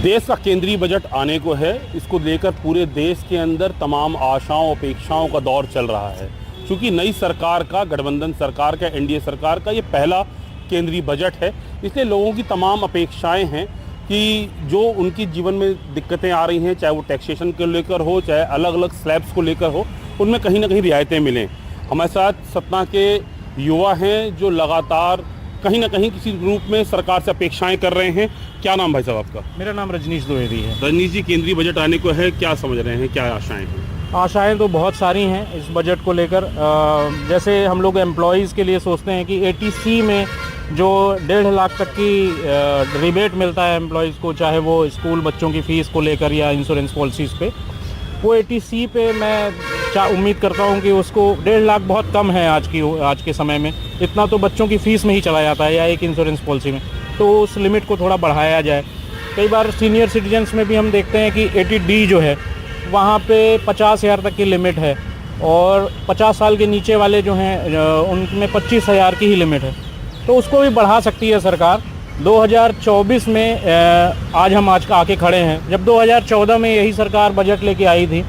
देश का केंद्रीय बजट आने को है। इसको लेकर पूरे देश के अंदर तमाम आशाओं अपेक्षाओं का दौर चल रहा है। क्योंकि नई सरकार का, गठबंधन सरकार का, एनडीए सरकार का ये पहला केंद्रीय बजट है, इसलिए लोगों की तमाम अपेक्षाएं हैं कि जो उनकी जीवन में दिक्कतें आ रही हैं, चाहे वो टैक्सेशन को लेकर हो, चाहे अलग अलग स्लैब्स को लेकर हो, उनमें कहीं ना कहीं रियायतें मिलें। हमारे साथ सतना के युवा हैं जो लगातार कहीं ना कहीं किसी रूप में सरकार से अपेक्षाएं कर रहे हैं। क्या नाम भाई साहब आपका? मेरा नाम रजनीश द्विवेदी है। रजनीश जी, केंद्रीय बजट आने को है, क्या समझ रहे हैं, क्या आशाएं हैं? आशाएं तो बहुत सारी हैं इस बजट को लेकर। जैसे हम लोग एम्प्लॉयज़ के लिए सोचते हैं कि एटीसी में जो 1.5 लाख तक की रिबेट मिलता है एम्प्लॉयज़ को, चाहे वो स्कूल बच्चों की फ़ीस को लेकर या इंश्योरेंस पॉलिसीज़ पे, वो एटीसी पे मैं उम्मीद करता हूँ कि उसको 1.5 लाख बहुत कम है आज के समय में। इतना तो बच्चों की फ़ीस में ही चला जाता है या एक इंश्योरेंस पॉलिसी में, तो उस लिमिट को थोड़ा बढ़ाया जाए। कई बार सीनियर सिटीजन्स में भी हम देखते हैं कि 80D जो है वहाँ पे 50,000 तक की लिमिट है, और 50 साल के नीचे वाले जो हैं उनमें 25,000 की ही लिमिट है, तो उसको भी बढ़ा सकती है सरकार। 2024 में आज हम आके खड़े हैं। जब 2014 में यही सरकार बजट लेके आई थी,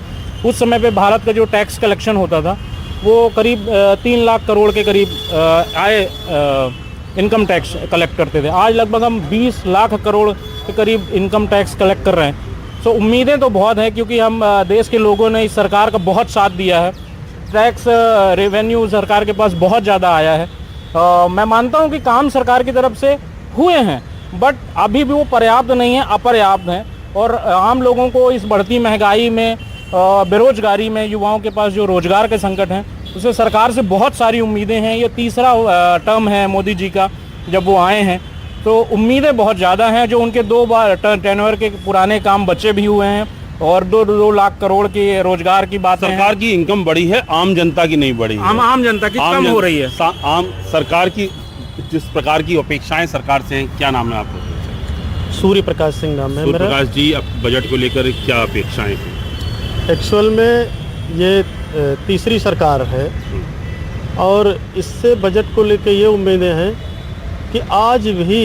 उस समय पे भारत का जो टैक्स कलेक्शन होता था वो करीब 3 लाख करोड़ के करीब इनकम टैक्स कलेक्ट करते थे। आज लगभग हम 20 लाख करोड़ के करीब इनकम टैक्स कलेक्ट कर रहे हैं। तो उम्मीदें तो बहुत हैं, क्योंकि हम देश के लोगों ने इस सरकार का बहुत साथ दिया है। टैक्स रेवेन्यू सरकार के पास बहुत ज़्यादा आया है। मैं मानता हूं कि काम सरकार की तरफ से हुए हैं, बट अभी भी वो पर्याप्त नहीं है, अपर्याप्त हैं। और आम लोगों को इस बढ़ती महंगाई में, बेरोजगारी में, युवाओं के पास जो रोज़गार के संकट हैं, उससे सरकार से बहुत सारी उम्मीदें हैं। ये तीसरा टर्म है मोदी जी का जब वो आए हैं, तो उम्मीदें बहुत ज़्यादा हैं। जो उनके 2 बार टेन्योर के पुराने काम बचे भी हुए हैं, और 2 लाख करोड़ की रोजगार की बात है। सरकार की इनकम बढ़ी है, आम जनता की नहीं बढ़ी है। आम जनता की कम हो रही है। आम सरकार की जिस प्रकार की अपेक्षाएं सरकार से हैं, क्या नाम है आपका? सूर्य प्रकाश सिंह नाम है सूर्य मेरा। प्रकाश जी, अब बजट को लेकर क्या अपेक्षाएं हैं? एक्चुअल में ये तीसरी सरकार है, और इससे बजट को लेकर ये उम्मीदें हैं कि आज भी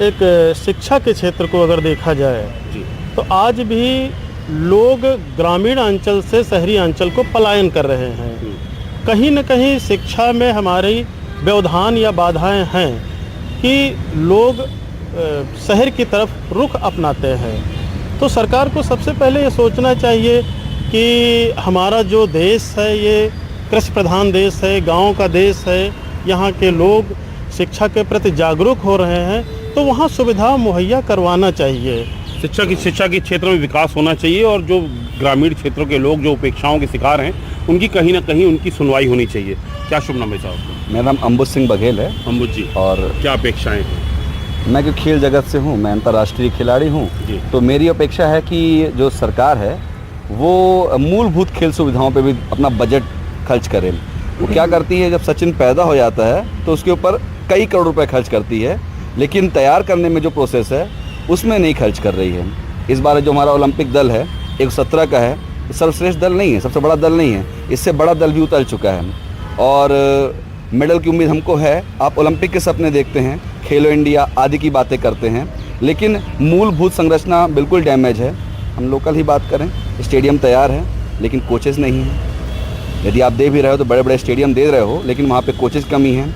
एक शिक्षा के क्षेत्र को अगर देखा जाए जी, तो आज भी लोग ग्रामीण अंचल से शहरी अंचल को पलायन कर रहे हैं। कहीं न कहीं शिक्षा में हमारी व्यवधान या बाधाएं हैं कि लोग शहर की तरफ रुख अपनाते हैं। तो सरकार को सबसे पहले ये सोचना चाहिए कि हमारा जो देश है ये कृषि प्रधान देश है, गांव का देश है। यहाँ के लोग शिक्षा के प्रति जागरूक हो रहे हैं, तो वहाँ सुविधा मुहैया करवाना चाहिए। शिक्षा के क्षेत्र में विकास होना चाहिए, और जो ग्रामीण क्षेत्रों के लोग जो उपेक्षाओं के शिकार हैं, उनकी कहीं ना कहीं उनकी सुनवाई होनी चाहिए। क्या शुभ नाम है साहब? मेरा नाम अम्बुज सिंह बघेल है। अम्बुज जी, और क्या अपेक्षाएं हैं? मैं जो खेल जगत से हूँ, मैं अंतर्राष्ट्रीय खिलाड़ी हूँ, तो मेरी अपेक्षा है कि जो सरकार है वो मूलभूत खेल सुविधाओं पे भी अपना बजट खर्च करे। वो क्या करती है, जब सचिन पैदा हो जाता है तो उसके ऊपर कई करोड़ रुपए खर्च करती है, लेकिन तैयार करने में जो प्रोसेस है उसमें नहीं खर्च कर रही है। इस बार जो हमारा ओलंपिक दल है 117 का है, सर्वश्रेष्ठ दल नहीं है, सबसे बड़ा दल नहीं है, इससे बड़ा दल भी उतर चुका है, और मेडल की उम्मीद हमको है। आप ओलंपिक के सपने देखते हैं, खेलो इंडिया आदि की बातें करते हैं, लेकिन मूलभूत संरचना बिल्कुल डैमेज है। हम लोकल ही बात करें, स्टेडियम तैयार है लेकिन कोचेज़ नहीं हैं। यदि आप दे भी रहे हो तो बड़े बड़े स्टेडियम दे रहे हो, लेकिन वहाँ पे कोचेज़ कमी है।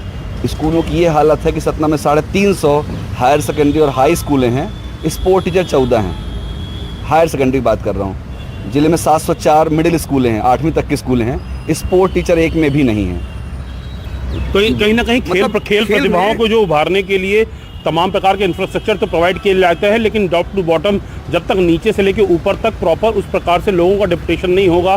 स्कूलों की ये हालत है कि सतना में 350 हायर सेकेंडरी और हाई स्कूलें हैं, स्पोर्ट टीचर 14 हैं। हायर सेकेंडरी की बात कर रहा हूँ। ज़िले में 704 मिडिल स्कूलें हैं, 8वीं तक की स्कूलें हैं, स्पोर्ट टीचर एक में भी नहीं है। तो कहीं ना कहीं खेल प्रतिभाओं को जो उभारने के लिए तमाम प्रकार के इंफ्रास्ट्रक्चर तो प्रोवाइड किया जाता है, लेकिन टॉप टू बॉटम जब तक नीचे से लेकर ऊपर तक प्रॉपर उस प्रकार से लोगों का डिप्यूटेशन नहीं होगा,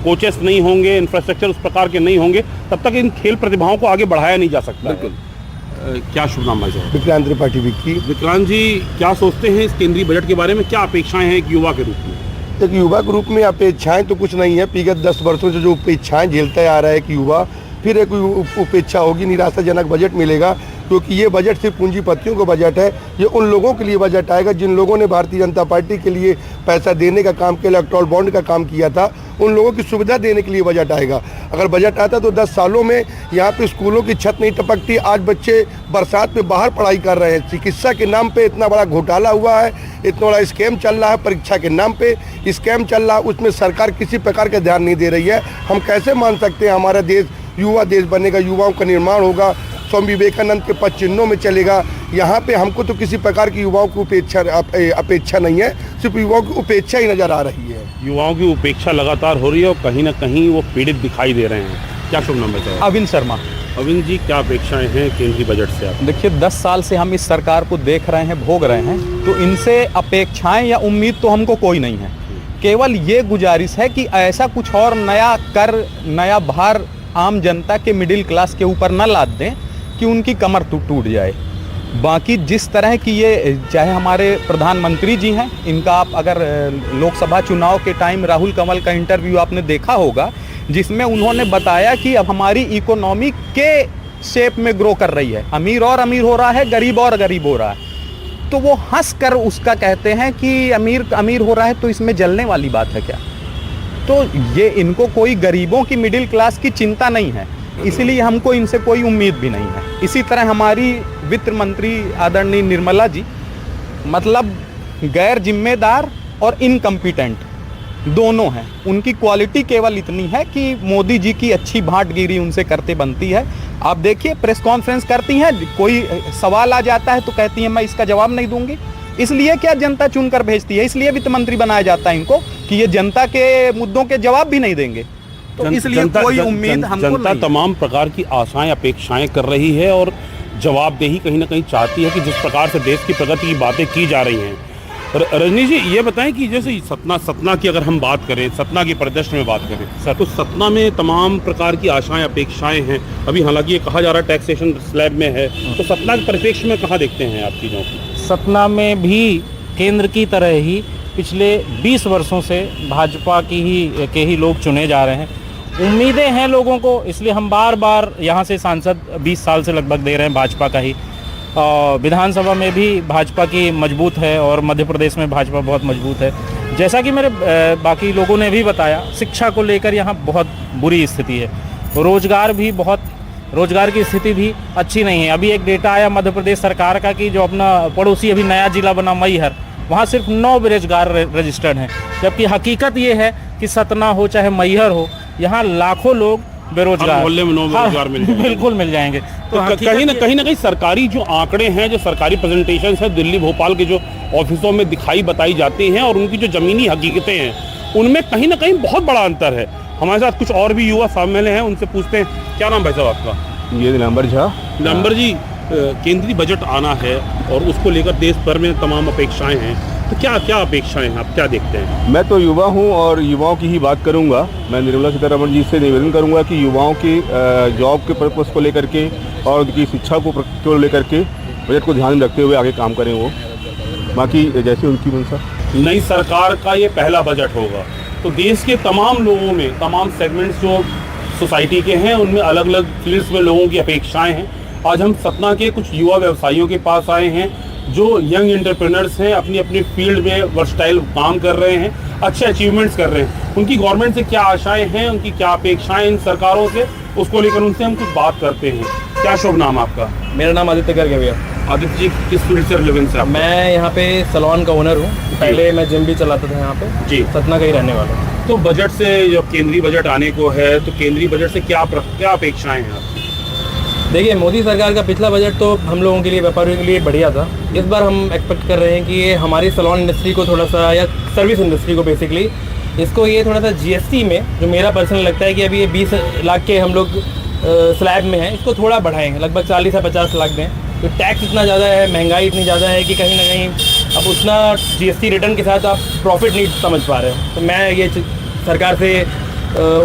कोचेस नहीं होंगे, इंफ्रास्ट्रक्चर उस प्रकार के नहीं होंगे, तब तक इन खेल प्रतिभाओं को आगे बढ़ाया नहीं जा सकता। बिल्कुल। क्या शुभ नाम है? विक्रांत त्रिपाठी विक्की। विक्रांत जी, क्या सोचते हैं इस केंद्रीय बजट के बारे में? क्या अपेक्षाएं हैं एक युवा के रूप में? एक युवा के रूप में अपेक्षाएं तो कुछ नहीं है। विगत 10 वर्षों से जो उपेक्षाएं झेलता आ रहा है एक युवा, फिर एक उपेक्षा होगी, निराशाजनक बजट मिलेगा। क्योंकि ये बजट सिर्फ पूंजीपतियों का बजट है। ये उन लोगों के लिए बजट आएगा जिन लोगों ने भारतीय जनता पार्टी के लिए पैसा देने का काम किया, इलेक्टोरल बॉन्ड का काम किया था, उन लोगों की सुविधा देने के लिए बजट आएगा। अगर बजट आता तो 10 सालों में यहाँ पे स्कूलों की छत नहीं टपकती। आज बच्चे बरसात में बाहर पढ़ाई कर रहे हैं। चिकित्सा के नाम पे इतना बड़ा घोटाला हुआ है, इतना बड़ा स्कैम चल रहा है, परीक्षा के नाम पे स्कैम चल रहा है, उसमें सरकार किसी प्रकार का ध्यान नहीं दे रही है। हम कैसे मान सकते हैं हमारा देश युवा देश बनेगा, युवाओं का निर्माण होगा, स्वामी विवेकानंद के पद चिन्हों में चलेगा। यहाँ पे हमको तो किसी प्रकार की युवाओं की अपेक्षा नहीं है, सिर्फ युवाओं की उपेक्षा ही नज़र आ रही है। युवाओं की उपेक्षा लगातार हो रही है और कहीं ना कहीं वो पीड़ित दिखाई दे रहे हैं। क्या शुभ नाम है? अविन शर्मा। अविन जी, क्या अपेक्षाएं हैं केंद्रीय बजट से आप? देखिए 10 साल से हम इस सरकार को देख रहे हैं, भोग रहे हैं, तो इनसे अपेक्षाएं या उम्मीद तो हमको कोई नहीं है। केवल ये गुजारिश है कि ऐसा कुछ और नया कर, नया भार आम जनता के मिडिल क्लास के ऊपर न लाद दें कि उनकी कमर टूट जाए। बाकी जिस तरह की ये, चाहे हमारे प्रधानमंत्री जी हैं, इनका आप अगर लोकसभा चुनाव के टाइम राहुल कंवल का इंटरव्यू आपने देखा होगा, जिसमें उन्होंने बताया कि अब हमारी इकोनॉमी के शेप में ग्रो कर रही है, अमीर और अमीर हो रहा है, गरीब और गरीब हो रहा है। तो वो हंस कर उसका कहते हैं कि अमीर अमीर हो रहा है, तो इसमें जलने वाली बात है क्या? तो ये इनको कोई गरीबों की, मिडिल क्लास की चिंता नहीं है, इसलिए हमको इनसे कोई उम्मीद भी नहीं है। इसी तरह हमारी वित्त मंत्री आदरणीय निर्मला जी, मतलब गैर जिम्मेदार और इनकम्पिटेंट दोनों हैं। उनकी क्वालिटी केवल इतनी है कि मोदी जी की अच्छी भाटगिरी उनसे करते बनती है। आप देखिए प्रेस कॉन्फ्रेंस करती हैं, कोई सवाल आ जाता है तो कहती हैं मैं इसका जवाब नहीं दूंगी। इसलिए क्या जनता चुनकर भेजती है, इसलिए वित्त मंत्री बनाया जाता है इनको कि ये जनता के मुद्दों के जवाब भी नहीं देंगे। तो इसलिए कोई उम्मीद हमको जनता नहीं। तमाम प्रकार की आशाएं, अपेक्षाएं कर रही है और जवाबदेही कहीं ना कहीं चाहती है कि जिस प्रकार से देश की प्रगति की बातें की जा रही हैं। रजनी जी, ये बताएं कि जैसे सतना की अगर हम बात करें, सतना की परिदृश्य में बात करें सर, तो सतना में तमाम प्रकार की आशाएं, अपेक्षाएं हैं। अभी हालांकि ये कहा जा रहा है टैक्सेशन स्लैब में है, तो सतना के परिप्रेक्ष्य में कहाँ देखते हैं आप चीज़ों की? सतना में भी केंद्र की तरह ही पिछले 20 वर्षों से भाजपा के ही लोग चुने जा रहे हैं। उम्मीदें हैं लोगों को, इसलिए हम बार बार यहाँ से सांसद 20 साल से लगभग दे रहे हैं भाजपा का ही। विधानसभा में भी भाजपा की मजबूत है और मध्य प्रदेश में भाजपा बहुत मजबूत है। जैसा कि मेरे बाकी लोगों ने भी बताया, शिक्षा को लेकर यहाँ बहुत बुरी स्थिति है, रोजगार की स्थिति भी अच्छी नहीं है। अभी एक डेटा आया मध्य प्रदेश सरकार का कि जो अपना पड़ोसी अभी नया जिला बना मैहर, वहाँ सिर्फ 9 बेरोजगार रजिस्टर्ड हैं, जबकि हकीकत ये है कि सतना हो चाहे मैहर हो, यहाँ लाखों लोग बेरोजगार, मोहल्ले में 9 बेरोजगार मिल जाएंगे। बिल्कुल मिल जाएंगे। तो कहीं ना कहीं सरकारी जो आंकड़े हैं, जो सरकारी प्रेजेंटेशन है दिल्ली भोपाल के जो ऑफिसों में बताई जाती हैं और उनकी जो जमीनी हकीकतें हैं, उनमें कहीं ना कहीं बहुत बड़ा अंतर है। हमारे साथ कुछ और भी युवा शामिल हैं, उनसे पूछते हैं। क्या नाम भाई साहब आपका? ये नंबर झा। नंबर जी, केंद्रीय बजट आना है और उसको लेकर देश भर में तमाम अपेक्षाएं हैं, तो क्या क्या अपेक्षाएं हैं, आप क्या देखते हैं? मैं तो युवा हूं और युवाओं की ही बात करूंगा। मैं निर्मला सीतारमण जी से निवेदन करूंगा कि युवाओं की जॉब के पर्पस को लेकर के और उनकी शिक्षा को लेकर के बजट को ध्यान में रखते हुए आगे काम करें वो, बाकी जैसे उनकी मंशा। नई सरकार का ये पहला बजट होगा, तो देश के तमाम लोगों में, तमाम सेगमेंट्स जो सोसाइटी के हैं, उनमें अलग अलग फील्ड्स में लोगों की अपेक्षाएं हैं। आज हम सतना के कुछ युवा व्यवसायियों के पास आए हैं जो यंग एंटरप्रेन्योर्स हैं, अपनी अपनी फील्ड में वर्सटाइल काम कर रहे हैं, अच्छे अचीवमेंट्स कर रहे हैं। उनकी गवर्नमेंट से क्या आशाएं हैं, उनकी क्या अपेक्षाएं इन सरकारों से, उसको लेकर उनसे हम कुछ बात करते हैं। क्या शुभ नाम आपका? मेरा नाम आदित्य गर्ग है भैया। आदित्य जी, किस फील्ड से रिलेवेंस है? मैं यहाँ पे सैलून का ओनर हूँ। पहले मैं जिम भी चलाता था यहाँ पे जी। सतना का ही रहने वाला हूँ। तो बजट से, जब केंद्रीय बजट आने को है, तो केंद्रीय बजट से क्या अपेक्षाएं हैं आपकी? देखिए, मोदी सरकार का पिछला बजट तो हम लोगों के लिए, व्यापारियों के लिए बढ़िया था। इस बार हम एक्सपेक्ट कर रहे हैं कि ये हमारी सैलून इंडस्ट्री को थोड़ा सा, या सर्विस इंडस्ट्री को बेसिकली, इसको ये थोड़ा सा जीएसटी में, जो मेरा पर्सनल लगता है कि अभी ये 20 लाख के हम लोग स्लैब में है, इसको थोड़ा बढ़ाएंगे, लगभग 40 से 50 लाख दें। तो टैक्स इतना ज़्यादा है, महंगाई इतनी ज़्यादा है कि कहीं ना कहीं अब उतना जीएसटी रिटर्न के साथ आप प्रॉफिट नहीं समझ पा रहे हो। तो मैं ये सरकार से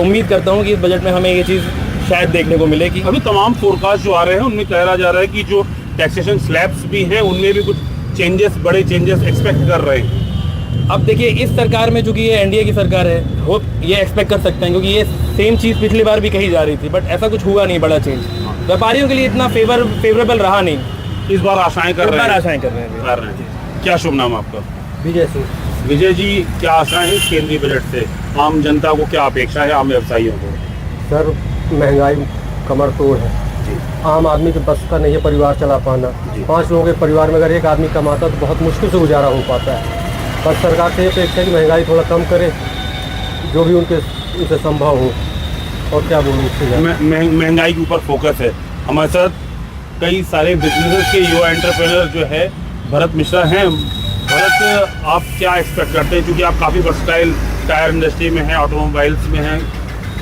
उम्मीद करता हूँ कि इस बजट में हमें ये चीज़ शायद देखने को मिलेगी। अभी तमाम फोरकास्ट जो आ रहे हैं उनमें कहा जा रहा है कि जो टैक्सेशन स्लैब्स भी हैं उनमें भी कुछ चेंजेस, बड़े चेंजेस एक्सपेक्ट कर रहे हैं। अब देखिए इस सरकार में चूंकि ये एनडीए की सरकार है, वो ये एक्सपेक्ट कर सकते हैं क्योंकि ये सेम चीज़ पिछली बार भी कही जा रही थी, बट ऐसा कुछ हुआ नहीं बड़ा चेंज। व्यापारियों के लिए इतना फेवरेबल रहा नहीं। इस बार आशाएं कर रहे हैं। आशाएं कर रहे हैं। क्या शुभ नाम आपका? विजय सिंह। विजय जी, क्या आशाएं हैं केंद्रीय बजट से? आम जनता को क्या अपेक्षा है, आम व्यवसायियों को? सर, महंगाई कमर तोड़ है। आम आदमी के बस का नहीं है परिवार चला पाना। 5 लोगों के परिवार में अगर एक आदमी कमाता तो बहुत मुश्किल से गुजारा हो पाता है। बस सरकार से अपेक्षा है कि महंगाई थोड़ा कम करे, जो भी उनसे संभव हो। और क्या बोलूँ उससे महंगाई के ऊपर फोकस है। हमारे साथ कई सारे बिजनेसेस के युवा एंटरप्रेन्योर जो है भरत मिश्रा हैं। भरत, आप क्या एक्सपेक्ट करते हैं, क्योंकि आप काफ़ी वर्सटाइल टायर इंडस्ट्री में हैं, ऑटोमोबाइल्स में हैं,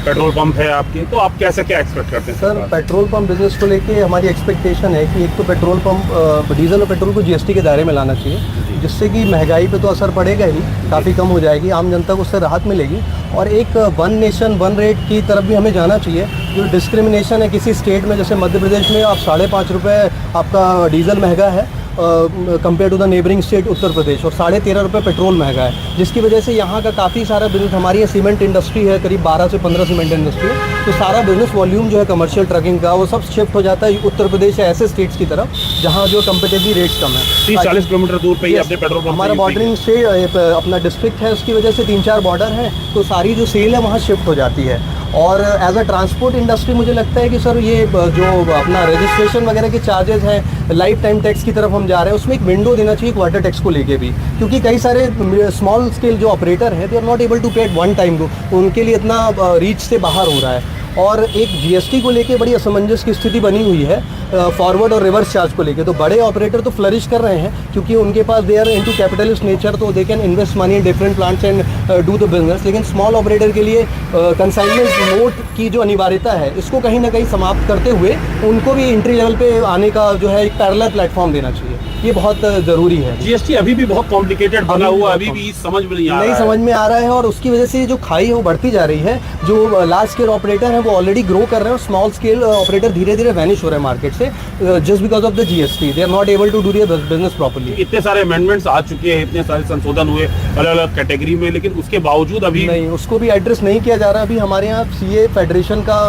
पेट्रोल पंप है आपके, तो आप कैसे क्या एक्सपेक्ट करते हैं? सर, पेट्रोल पंप बिजनेस को लेके हमारी एक्सपेक्टेशन है कि एक तो पेट्रोल पंप डीजल और पेट्रोल को जीएसटी के दायरे में लाना चाहिए, जिससे कि महंगाई पे तो असर पड़ेगा ही, काफ़ी कम हो जाएगी, आम जनता को उससे राहत मिलेगी। और एक 1 नेशन 1 रेट की तरफ भी हमें जाना चाहिए। जो डिस्क्रिमिनेशन है किसी स्टेट में, जैसे मध्य प्रदेश में आप 5.5 रुपये आपका डीजल महंगा है compare to the neighbouring state Uttar Pradesh, और 13.5 रुपये पेट्रोल महंगा है, जिसकी वजह से यहाँ का काफ़ी सारा बिजनेस, हमारी यहाँ सीमेंट इंडस्ट्री है, करीब 12 से 15 सीमेंट इंडस्ट्री है, तो सारा बिजनेस वॉल्यूम जो है कमर्शियल ट्रकिंग का वो सब शिफ्ट हो जाता है उत्तर प्रदेश या ऐसे स्टेट्स की तरफ जहाँ जो कंपेटिटिव रेट्स कम है। 30-40 किलोमीटर दूर पे ही अपने पेट्रोल पंप हमारा बॉर्डरिंग स्टेट अपना डिस्ट्रिक्ट है, उसकी वजह से 3-4 बॉर्डर है, तो सारी जो सेल है वहाँ शिफ्ट हो जाती है। और एज अ ट्रांसपोर्ट इंडस्ट्री मुझे लगता है कि सर ये जो अपना रजिस्ट्रेशन वगैरह के चार्जेस हैं, लाइफ टाइम टैक्स की तरफ हम जा रहे हैं, उसमें एक विंडो देना चाहिए क्वार्टर टैक्स को लेके भी, क्योंकि कई सारे स्मॉल स्केल जो ऑपरेटर हैं they are not able to pay at one time, उनके लिए इतना रीच से बाहर हो रहा है। और एक जीएसटी को लेके बड़ी असमंजस की स्थिति बनी हुई है फॉरवर्ड और रिवर्स चार्ज को लेके। तो बड़े ऑपरेटर तो फ्लरिश कर रहे हैं क्योंकि उनके पास they are into capitalist nature, तो they can invest money in different plants and do the business. लेकिन स्मॉल ऑपरेटर के लिए कंसाइनमेंट नोट की जो अनिवार्यता है, इसको कहीं ना कहीं समाप्त करते हुए उनको भी एंट्री लेवल पे आने का जो है एक पैरेलल प्लेटफॉर्म देना चाहिए, ये बहुत ज़रूरी है। जीएसटी अभी भी बहुत कॉम्प्लिकेटेड बना हुआ, अभी भी समझ में नहीं समझ में आ रहा है, और उसकी वजह से जो खाई है वो बढ़ती जा रही है। जो लार्ज स्केल ऑपरेटर हैं वो ऑलरेडी ग्रो कर रहे हैं, और स्मॉल स्केल ऑपरेटर धीरे धीरे वैनिश हो रहे हैं मार्केट से, just because of the GST they are not able to do their business properly. इतने सारे अमेंडमेंट्स आ चुके हैं, इतने सारे संशोधन हुए अलग अलग कैटेगरी में, लेकिन उसके बावजूद अभी नहीं, उसको भी एड्रेस नहीं किया जा रहा। अभी हमारे यहाँ सीए फेडरेशन का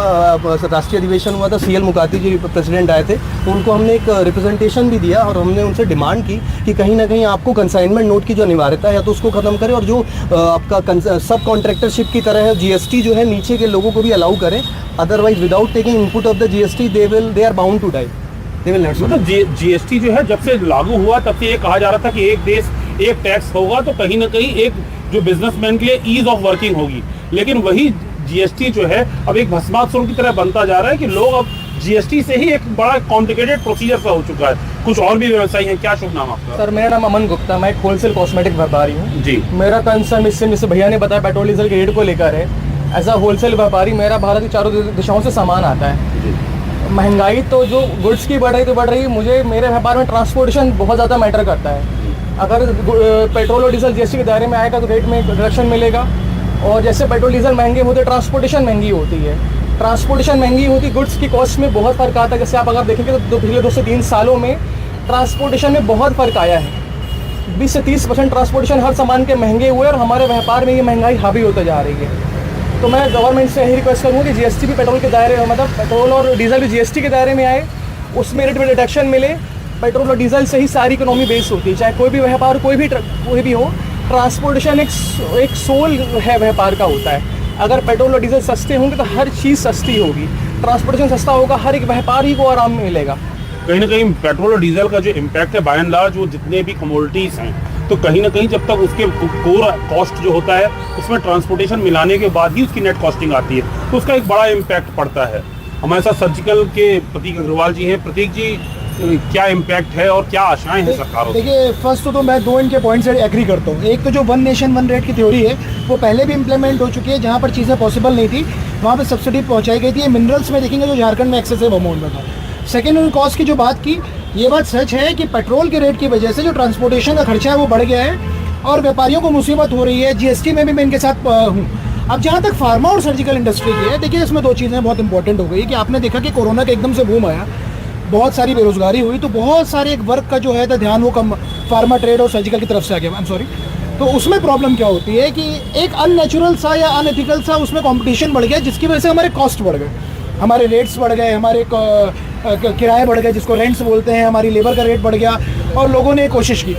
राष्ट्रीय अधिवेशन हुआ था, सीएल मुकाती जी प्रेसिडेंट आए थे, उनको हमने एक रिप्रेजेंटेशन भी दिया और हमने उनसे डिमांड की कि कहीं ना कहीं आपको कंसाइनमेंट नोट की जो अनिवार्यता है तो उसको खत्म करें, और जो आपका सब कॉन्ट्रैक्टरशिप की तरह है जीएसटी जो है नीचे के लोगों को भी अलाउ करें, otherwise without taking input of the GST they are bound to die, they will not. मतलब जीएसटी जो है जब से लागू हुआ तब से ये कहा जा रहा था कि एक देश एक टैक्स होगा, तो कहीं ना कहीं एक जो बिजनेसमैन के लिए ईज ऑफ वर्किंग होगी, लेकिन वही जीएसटी जो है अब एक भस्मासुर की तरह बनता जा रहा है कि लोग अब जीएसटी से ही एक बड़ा कॉम्प्लिकेटेड प्रोसीजर सा हो चुका है। कुछ और भी व्यवसायी हैं, क्या शुभ नाम आपका? सर, मेरा नाम अमन गुप्ता, मैं एक होलसेल कॉस्मेटिक व्यापारी हूँ जी। मेरा कंसर्न इससे जैसे भैया ने बताया पेट्रोल डीजल के रेट को लेकर है। एज अ होलसेल व्यापारी मेरा भारत की चारों दिशाओं से सामान आता है। महंगाई तो जो गुड्स की बढ़ रही है, मुझे मेरे व्यापार में ट्रांसपोर्टेशन बहुत ज़्यादा मैटर करता है। अगर पेट्रोल और डीजल जीएसटी के दायरे में आएगा तो रेट में रिडक्शन मिलेगा, और जैसे पेट्रोल डीजल महंगे होते ट्रांसपोर्टेशन महंगी होती है। ट्रांसपोर्टेशन महंगी होती, गुड्स की कॉस्ट में बहुत फ़र्क आता है। जैसे आप अगर देखेंगे तो पिछले 2 से 3 सालों में ट्रांसपोर्टेशन में बहुत फ़र्क आया है। 20 से 30% ट्रांसपोर्टेशन हर सामान के महंगे हुए, और हमारे व्यापार में ये महंगाई हावी होते जा रही है। तो मैं गवर्नमेंट से यही रिक्वेस्ट करूँगा कि जीएसटी भी पेट्रोल के दायरे में, मतलब पेट्रोल और डीजल भी जीएसटी के दायरे में आए, उसमें रेट में रिडक्शन मिले। पेट्रोल और डीजल से ही सारी इकोनॉमी बेस होती है, चाहे कोई भी व्यापार कोई भी हो। ट्रांसपोर्टेशन एक सोल है व्यापार का होता है। अगर पेट्रोल और डीजल सस्ते होंगे तो हर चीज़ सस्ती होगी, ट्रांसपोर्टेशन सस्ता होगा, हर एक व्यापारी को आराम मिलेगा। कहीं ना कहीं पेट्रोल और डीजल का जो इम्पैक्ट है बाय एंड लार्ज, वो जितने भी कमोडिटीज़ हैं, तो कहीं ना कहीं जब तक उसके कोर कॉस्ट जो होता है उसमें ट्रांसपोर्टेशन मिलाने के बाद ही उसकी नेट कॉस्टिंग आती है, तो उसका एक बड़ा इम्पैक्ट पड़ता है। हमारे साथ सर्जिकल के प्रतीक अग्रवाल जी हैं। प्रतीक जी, क्या इम्पैक्ट है और क्या आशाएं हैं सरकारों से? देखिए, फर्स्ट तो मैं 2 इनके पॉइंट से एग्री करता हूँ। एक तो जो 1 नेशन 1 रेट की थ्योरी है वो पहले भी इम्प्लीमेंट हो चुकी है, जहाँ पर चीज़ें पॉसिबल नहीं थी वहाँ पे सब्सिडी पहुँचाई गई थी। मिनरल्स में देखेंगे जो झारखंड में एक्सेसिव अमाउंट में था। सेकेंड, उन कॉस्ट की जो बात की, ये बात सच है कि पेट्रोल के रेट की वजह से जो ट्रांसपोर्टेशन का खर्चा है वो बढ़ गया है और व्यापारियों को मुसीबत हो रही है। जीएसटी में भी मैं इनके साथ हूँ। अब जहाँ तक फार्मा और सर्जिकल इंडस्ट्री की है, देखिए इसमें 2 चीज़ें बहुत इंपॉर्टेंट हो गई कि आपने देखा कि कोरोना का एकदम से बूम आया, बहुत सारी बेरोजगारी हुई, तो बहुत सारे एक वर्क का जो है ध्यान वो कम फार्मा ट्रेड और सर्जिकल की तरफ से आ गया। I am sorry. तो उसमें प्रॉब्लम क्या होती है कि एक अननेचुरल सा या अनएथिकल सा उसमें कंपटीशन बढ़ गया, जिसकी वजह से हमारे कॉस्ट बढ़ गए, हमारे रेट्स बढ़ गए, हमारे किराए बढ़ गए, जिसको रेंट्स बोलते हैं, हमारी लेबर का रेट बढ़ गया। और लोगों ने कोशिश की,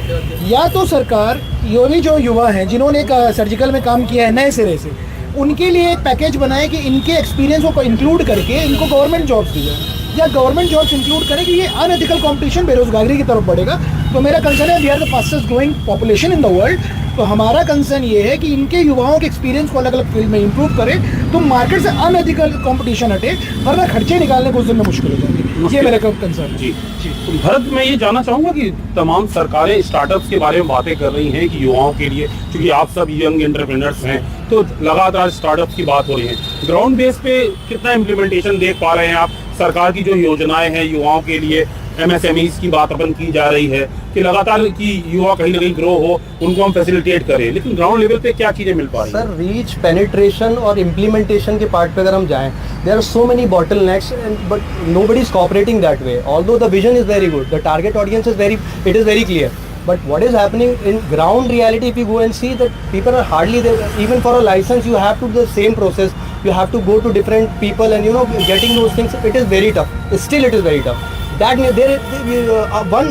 या तो सरकार ये भी जो युवा हैं जिन्होंने एक सर्जिकल में काम किया है नए सिरे से, उनके लिए एक पैकेज बनाए कि इनके एक्सपीरियंस को इंक्लूड करके इनको गवर्नमेंट जॉब्स दी जाए, या गवर्नमेंट जॉब्स इंक्लूड करें कि ये अनएथिकल कंपटीशन बेरोजगारी की तरफ बढ़ेगा। तो मेरा कंसर्न है we are the fastest growing population in the world, तो हमारा कंसर्न ये है कि इनके युवाओं के एक्सपीरियंस को अलग अलग फील्ड में इंप्रूव करें, तो मार्केट से अनएथिकल कंपटीशन हटे, वरना खर्चे निकालने को उस दिन में मुश्किल हो जाएगी। ये मेरा कंसर्न जी। तो भरत, मैं ये जानना चाहूँगा कि तमाम सरकारें स्टार्टअप्स के बारे में बातें कर रही हैं कि युवाओं के लिए, क्योंकि आप सब यंग एंटरप्रेन्योर्स हैं, तो लगातार स्टार्टअप्स की बात हो रही है। ग्राउंड बेस पे कितना इम्प्लीमेंटेशन देख पा रहे हैं आप? सरकार की जो योजनाएं हैं युवाओं के लिए, MSMEs की बात अपन की जा रही है कि लगातार कि युवा कहीं ना कहीं ग्रो हो, उनको हम फैसिलिटेट करें, लेकिन ग्राउंड लेवल पे क्या चीजें मिल पा रही हैं? सर, रीच, पेनिट्रेशन और इम्प्लीमेंटेशन के पार्ट पे अगर हम जाएं, there are so many bottlenecks, but nobody is cooperating that way. Although the vision is very good, the target audience is very clear, but what is happening in ground reality, if you go and see that people are hardly there. Even for a license you have to do the same process, you have to go to different people, and getting those things, it is very tough. Still it is very tough. That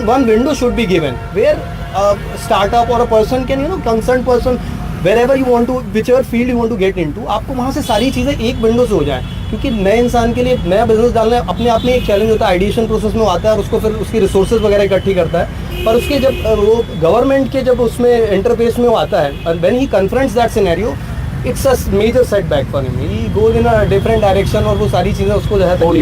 one window should be given where a startup or a person can, concerned person, wherever you want to, whichever field you want to get into, आपको वहाँ से सारी चीज़ें एक window से हो जाएं। क्योंकि नए इंसान के लिए नया बिजनेस डालना अपने आप में एक चैलेंज होता है, आइडिएशन प्रोसेस में आता है और उसको फिर उसकी रिसोर्सेज वगैरह इकट्ठी करता है, पर उसके जब वो गवर्नमेंट के जब उसमें इंटरफेस में वो आता है, और when he confronts that scenario, it's a major setback for him, he goes in a different direction, और वो सारी चीज़ें उसको जो है हो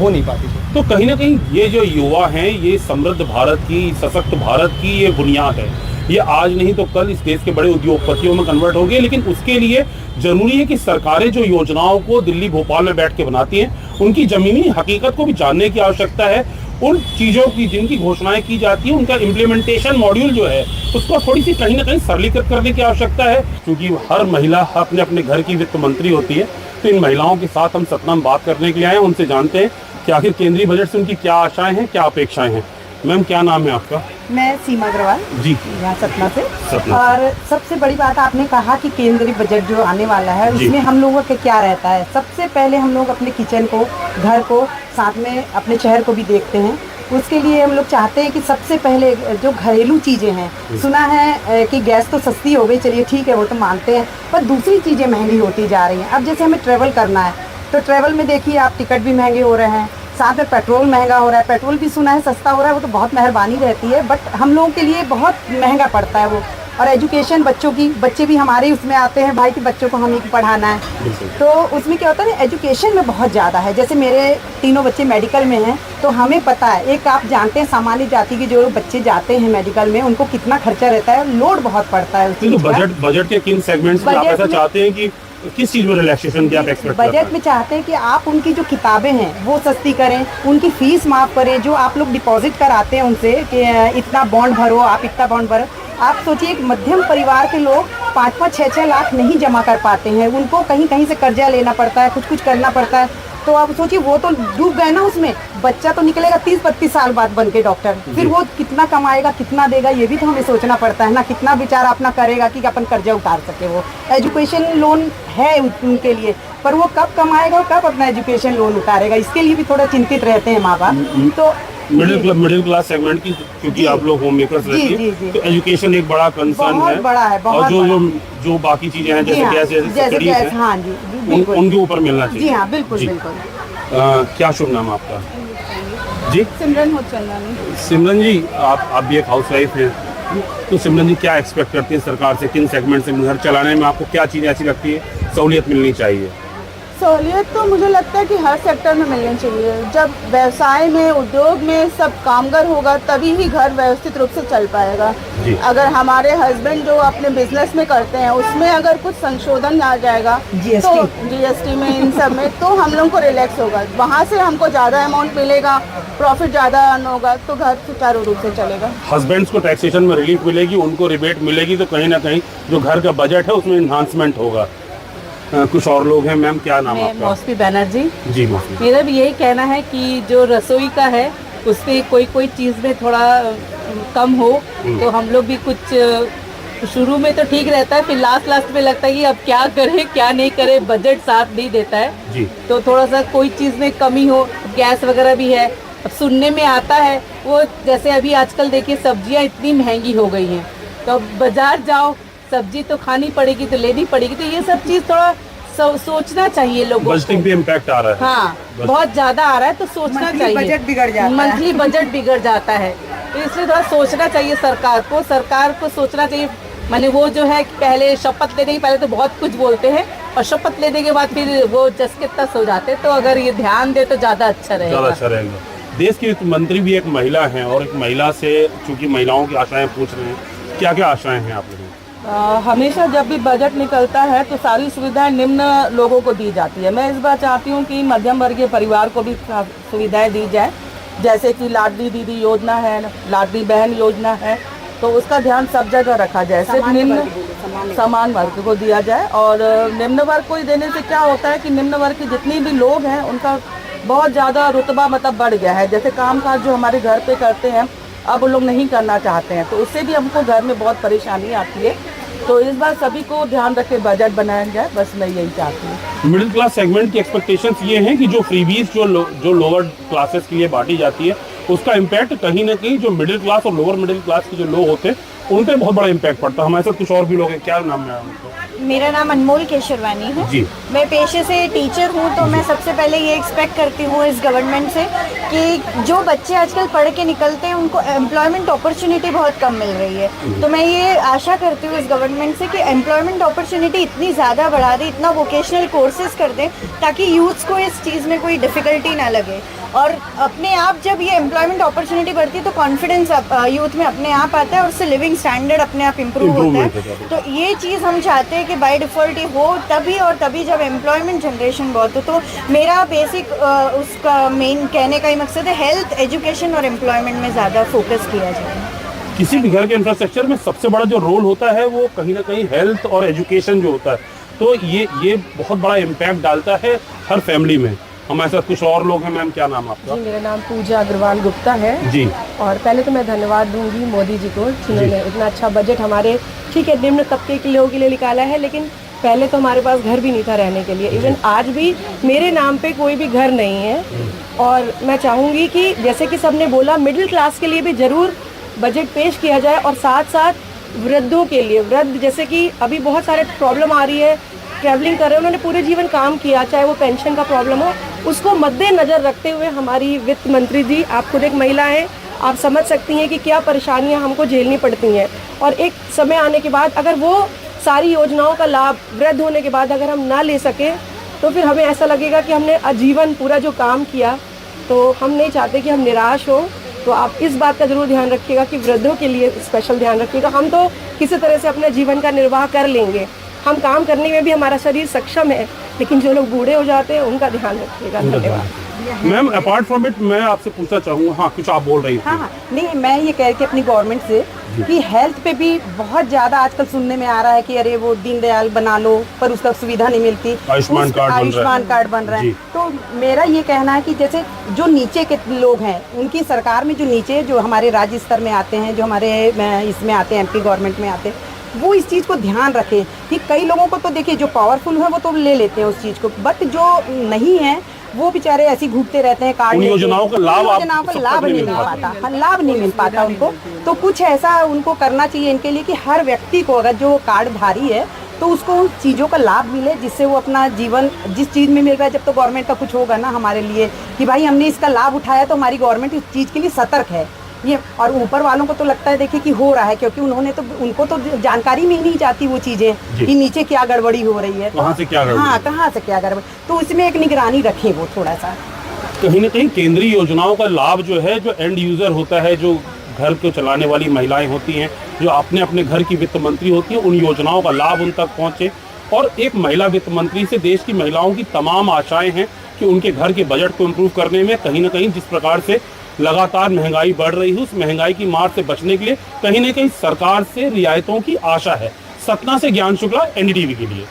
नहीं पाती। तो कहीं ना कहीं ये जो युवा हैं, ये समृद्ध भारत की, सशक्त भारत की ये बुनियाद है। ये आज नहीं तो कल इस देश के बड़े उद्योगपतियों में कन्वर्ट होगी, लेकिन उसके लिए जरूरी है कि सरकारें जो योजनाओं को दिल्ली भोपाल में बैठ के बनाती हैं, उनकी जमीनी हकीकत को भी जानने की आवश्यकता है। उन चीज़ों की जिनकी घोषणाएं की जाती हैं, उनका इम्प्लीमेंटेशन मॉड्यूल जो है उसको थोड़ी सी कहीं ना कहीं सरलीकृत करने की आवश्यकता है, क्योंकि हर महिला अपने अपने घर की वित्त मंत्री होती है। तो इन महिलाओं के साथ हम सतना में बात करने के लिए आए हैं, उनसे जानते हैं कि आखिर केंद्रीय बजट से उनकी क्या आशाएं हैं, क्या अपेक्षाएं हैं। मैम, क्या नाम है आपका? मैं सीमा अग्रवाल जी, यहाँ सतना से। और सबसे बड़ी बात आपने कहा कि केंद्रीय बजट जो आने वाला है उसमें हम लोगों का क्या रहता है। सबसे पहले हम लोग अपने किचन को, घर को, साथ में अपने शहर को भी देखते हैं। उसके लिए हम लोग चाहते हैं कि सबसे पहले जो घरेलू चीज़ें हैं, सुना है कि गैस तो सस्ती हो गई, चलिए ठीक है वो तो मानते हैं, पर दूसरी चीज़ें महंगी होती जा रही हैं। अब जैसे हमें ट्रैवल करना है तो ट्रैवल में देखिए आप टिकट भी महंगे हो रहे हैं, साथ में पेट्रोल महंगा हो रहा है। पेट्रोल भी सुना है सस्ता हो रहा है, वो तो बहुत मेहरबानी रहती है, बट हम लोगों के लिए बहुत महंगा पड़ता है वो। और एजुकेशन बच्चों की, बच्चे भी हमारे उसमें आते हैं भाई कि बच्चों को हमें पढ़ाना है, तो उसमें क्या होता है ना, एजुकेशन में बहुत ज़्यादा है। जैसे मेरे तीनों बच्चे मेडिकल में हैं, तो हमें पता है, एक आप जानते हैं सामान्य जाति के जो बच्चे जाते हैं मेडिकल में, उनको कितना खर्चा रहता है, लोड बहुत पड़ता है। तो बजट के किन सेगमेंट्स में आप ऐसा चाहते हैं कि किस चीज़ में रिलैक्सेशन की आप एक्सपेक्ट करते हैं? बजट में चाहते हैं कि आप उनकी जो किताबें हैं वो सस्ती करें, उनकी फीस माफ़ करें, जो आप लोग डिपॉजिट कराते हैं उनसे कि इतना बॉन्ड भरो, आप इतना बॉन्ड भरो। आप सोचिए एक मध्यम परिवार के लोग 5-5, 6-6 लाख नहीं जमा कर पाते हैं, उनको कहीं कहीं से कर्जा लेना पड़ता है, कुछ करना पड़ता है। तो आप सोचिए वो तो डूब गए ना उसमें। बच्चा तो निकलेगा 30-32 साल बाद बन के डॉक्टर, फिर वो कितना कमाएगा, कितना देगा, ये भी तो हमें सोचना पड़ता है ना। कितना बेचारा अपना करेगा कि अपन कर्जा उतार सके। वो एजुकेशन लोन है उनके लिए, पर वो कब कमाएगा, कब अपना एजुकेशन लोन उतारेगा, इसके लिए भी थोड़ा चिंतित रहते हैं माँ बाप। तो मिडिल क्लास सेगमेंट की, क्योंकि आप लोग होम मेकर्स रहती हैं, तो एजुकेशन एक बड़ा कंसर्न है, बड़ा है, और जो बाकी चीजें हैं जैसे गैस, हाँ जी, उनके ऊपर मिलना चाहिए। जी हाँ, बिल्कुल बिल्कुल। क्या शुभ नाम आपका? जी, सिमरन होचंदानी। सिमरन जी, आप भी एक हाउस वाइफ हैं, तो सिमरन जी क्या एक्सपेक्ट करती हैं सरकार से? किन सेगमेंट से घर चलाने में आपको क्या चीज़ें ऐसी लगती है सहूलियत मिलनी चाहिए? सहूलियत तो मुझे लगता है कि हर सेक्टर में मिलनी चाहिए। जब व्यवसाय में, उद्योग में सब कामगार होगा तभी ही घर व्यवस्थित रूप से चल पाएगा। अगर हमारे हस्बैंड जो अपने बिजनेस में करते हैं उसमें अगर कुछ संशोधन आ जाएगा तो जीएसटी में, इन सब में, तो हम लोग को रिलैक्स होगा, वहाँ से हमको ज़्यादा अमाउंट मिलेगा, प्रॉफिट ज़्यादा अर्न होगा, तो घर सुचारू रूप से चलेगा। हस्बैंड्स को टैक्सेशन में रिलीफ मिलेगी, उनको रिबेट मिलेगी, तो कहीं ना कहीं जो घर का बजट है उसमें इन्हांसमेंट होगा। कुछ और लोग हैं। मैम, क्या नाम आपका? मौसमी बैनर्जी। जी मौसमी, मेरा भी यही कहना है कि जो रसोई का है उसमें कोई चीज़ में थोड़ा कम हो, तो हम लोग भी कुछ शुरू में तो ठीक रहता है, फिर लास्ट में लगता है कि अब क्या करें क्या नहीं करें, बजट साथ नहीं देता है जी। तो थोड़ा सा कोई चीज़ में कमी हो, गैस वगैरह भी है, अब सुनने में आता है वो, जैसे अभी आजकल देखिए सब्जियां इतनी महंगी हो गई हैं, तो अब बाजार जाओ सब्जी तो खानी पड़ेगी तो लेनी पड़ेगी, तो ये सब चीज़ थोड़ा सोचना चाहिए लोगों बजटिंग पे इम्पैक्ट आ रहा है। हाँ, बहुत ज्यादा आ रहा है तो सोचना चाहिए, बजट बिगड़ जाता है, मंथली बजट बिगड़ जाता है, तो इसलिए थोड़ा सोचना चाहिए सरकार को सोचना चाहिए। माने वो जो है पहले शपथ लेने के पहले तो बहुत कुछ बोलते हैं और शपथ लेने के बाद फिर वो जस के तस हो जाते हैं, तो अगर ये ध्यान दे तो ज़्यादा अच्छा रहेगा। देश की वित्त मंत्री भी एक महिला हैं और एक महिला से चूंकि महिलाओं की आशाएं पूछ रहे हैं, क्या क्या आशाएं हैं आप लोगों की? हमेशा जब भी बजट निकलता है तो सारी सुविधाएं निम्न लोगों को दी जाती है। मैं इस बार चाहती हूं कि मध्यम वर्गीय परिवार को भी सुविधाएं दी जाए, जैसे कि लाडली दीदी योजना है, लाडली बहन योजना है, तो उसका ध्यान सब जगह रखा जाए, सिर्फ निम्न समान वर्ग को दिया जाए। और निम्न वर्ग को देने से क्या होता है कि निम्न वर्ग के जितने भी लोग हैं उनका बहुत ज़्यादा रुतबा मतलब बढ़ गया है, जैसे काम काज जो हमारे घर पे करते हैं अब वो लोग नहीं करना चाहते हैं, तो उससे भी हमको घर में बहुत परेशानी आती है। तो इस बार सभी को ध्यान रख के बजट बनाया जाए, बस मैं यही चाहती हूँ। मिडिल क्लास सेगमेंट की एक्सपेक्टेशंस ये हैं कि जो फ्रीबीज जो लोअर क्लासेस के लिए बांटी जाती है उसका इम्पैक्ट कहीं ना कहीं जो मिडिल क्लास और लोअर मिडिल क्लास के जो लोग होते हैं उन पर बहुत बड़ा इम्पैक्ट पड़ता है। हमारे साथ कुछ और भी लोग हैं, क्या नाम है उनको? मेरा नाम अनमोल केशरवानी है जी। मैं पेशे से टीचर हूँ, तो मैं सबसे पहले ये एक्सपेक्ट करती हूँ इस गवर्नमेंट से कि जो बच्चे आजकल पढ़ के निकलते हैं उनको एम्प्लॉयमेंट अपॉर्चुनिटी बहुत कम मिल रही है, तो मैं ये आशा करती हूँ इस गवर्नमेंट से कि एम्प्लॉयमेंट अपॉर्चुनिटी इतनी ज़्यादा बढ़ा दे, इतना वोकेशनल कोर्सेज कर दें ताकि यूथ्स को इस चीज़ में कोई डिफ़िकल्टी ना लगे। और अपने आप जब ये एम्प्लॉयमेंट अपॉर्चुनिटी बढ़ती है तो कॉन्फिडेंस यूथ में अपने आप आता है और उससे लिविंग स्टैंडर्ड अपने आप इम्प्रूव होता है। तो ये चीज़ हम चाहते हैं कि बाय डिफ़ॉल्ट ये हो तभी, और तभी जब एम्प्लॉयमेंट जनरेशन बहुत हो। तो मेरा बेसिक उसका मेन कहने का ही मकसद है हेल्थ, एजुकेशन और एम्प्लॉयमेंट में ज़्यादा फोकस किया जाए। किसी भी घर के इंफ्रास्ट्रक्चर में सबसे बड़ा जो रोल होता है वो कहीं ना कहीं हेल्थ और एजुकेशन जो होता है, तो ये बहुत बड़ा इम्पैक्ट डालता है हर फैमिली में। हमारे साथ कुछ और लोग हैं। मैम, क्या नाम आपका? जी, मेरा नाम पूजा अग्रवाल गुप्ता है जी। और पहले तो मैं धन्यवाद दूंगी मोदी जी को जिन्होंने इतना अच्छा बजट हमारे ठीक है निम्न तबके के लोगों के लिए निकाला है, लेकिन पहले तो हमारे पास घर भी नहीं था रहने के लिए। इवन आज भी मेरे नाम पे कोई भी घर नहीं है, और मैं चाहूँगी कि जैसे कि सबने बोला मिडिल क्लास के लिए भी ज़रूर बजट पेश किया जाए, और साथ साथ वृद्धों के लिए, वृद्ध जैसे कि अभी बहुत सारे प्रॉब्लम आ रही है, ट्रैवलिंग कर रहे हैं, उन्होंने पूरे जीवन काम किया, चाहे वो पेंशन का प्रॉब्लम हो, उसको मद्देनज़र रखते हुए हमारी वित्त मंत्री जी, आप खुद एक महिला हैं, आप समझ सकती हैं कि क्या परेशानियां हमको झेलनी पड़ती हैं। और एक समय आने के बाद अगर वो सारी योजनाओं का लाभ वृद्ध होने के बाद अगर हम ना ले सकें तो फिर हमें ऐसा लगेगा कि हमने आजीवन पूरा जो काम किया, तो हम नहीं चाहते कि हम निराश हो। तो आप इस बात का ज़रूर ध्यान रखिएगा कि वृद्धों के लिए स्पेशल ध्यान रखिएगा। हम तो किसी तरह से अपने जीवन का निर्वाह कर लेंगे, हम काम करने में भी हमारा शरीर सक्षम है, लेकिन जो लोग बूढ़े हो जाते हैं उनका ध्यान रखिएगा। धन्यवाद। मैम, अपार्ट फ्रॉम इट मैं आपसे पूछना चाहूँगा, हाँ कुछ आप बोल रही थी। हाँ, नहीं, मैं ये कह रही थी अपनी गवर्नमेंट से कि हेल्थ पे भी बहुत ज़्यादा आजकल सुनने में आ रहा है कि अरे वो दीनदयाल बना लो पर उसका सुविधा नहीं मिलती, आयुष्मान कार्ड बन रहा है। तो मेरा ये कहना है कि जैसे जो नीचे के लोग हैं उनकी सरकार में, जो नीचे जो हमारे राज्य स्तर में आते हैं, जो हमारे इसमें आते हैं, एमपी गवर्नमेंट में आते हैं, वो इस चीज़ को ध्यान रखें कि कई लोगों को तो देखिए जो पावरफुल है वो तो ले लेते हैं उस चीज़ को, बट जो नहीं है वो बेचारे ऐसे घूमते रहते हैं कार्ड, योजनाओं का लाभ नहीं मिल पाता, लाभ नहीं मिल पाता उनको। तो कुछ ऐसा उनको करना चाहिए इनके लिए कि हर व्यक्ति को अगर जो कार्डधारी है तो उसको उन चीज़ों का लाभ मिले जिससे वो अपना जीवन जिस चीज़ में मिल रहा है, जब तो गवर्नमेंट का कुछ होगा ना हमारे लिए कि भाई हमने इसका लाभ उठाया तो हमारी गवर्नमेंट इस चीज़ के लिए सतर्क है। ये और ऊपर वालों को तो लगता है देखिए कि हो रहा है, क्योंकि उनको तो जानकारी में ही नहीं जाती वो चीज़ें कि नीचे क्या गड़बड़ी हो रही है, कहाँ से क्या गड़बड़ी, हाँ कहाँ से क्या गड़बड़ी, तो इसमें एक निगरानी रखें वो थोड़ा सा। कहीं ना कहीं केंद्रीय योजनाओं का लाभ जो है, जो एंड यूज़र होता है, जो घर को चलाने वाली महिलाएं होती हैं, जो अपने अपने घर की वित्त मंत्री होती हैं, उन योजनाओं का लाभ उन तक पहुँचे। और एक महिला वित्त मंत्री से देश की महिलाओं की तमाम आशाएं हैं कि उनके घर के बजट को इम्प्रूव करने में कहीं ना कहीं जिस प्रकार से लगातार महंगाई बढ़ रही है, उस महंगाई की मार से बचने के लिए कहीं ना कहीं सरकार से रियायतों की आशा है। सतना से ज्ञान शुक्ला, NDTV के लिए।